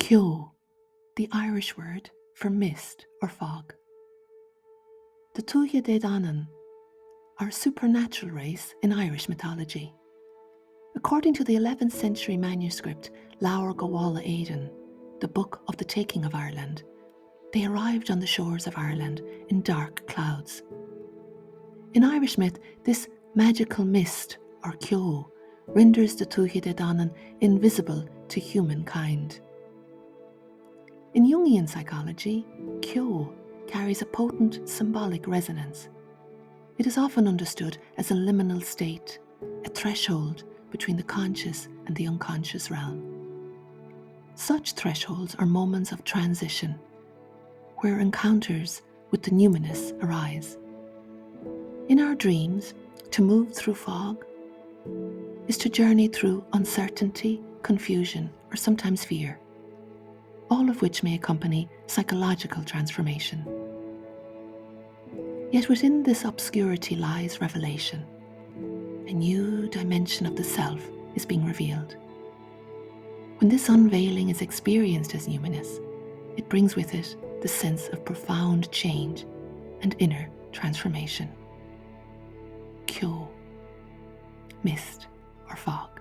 Kyo, the Irish word for mist or fog. The Shuilleabháin are a supernatural race in Irish mythology. According to the 11th century manuscript Laur Gawala Éideann, the Book of the Taking of Ireland, they arrived on the shores of Ireland in dark clouds. In Irish myth, this magical mist, or kyo, renders the Shuilleabháin invisible to humankind. In Jungian psychology, kyo carries a potent symbolic resonance. It is often understood as a liminal state, a threshold between the conscious and the unconscious realm. Such thresholds are moments of transition, where encounters with the numinous arise. In our dreams, to move through fog is to journey through uncertainty, confusion, or sometimes fear, all of which may accompany psychological transformation. Yet within this obscurity lies revelation. A new dimension of the self is being revealed. When this unveiling is experienced as numinous, it brings with it the sense of profound change and inner transformation. Kyo, mist or fog.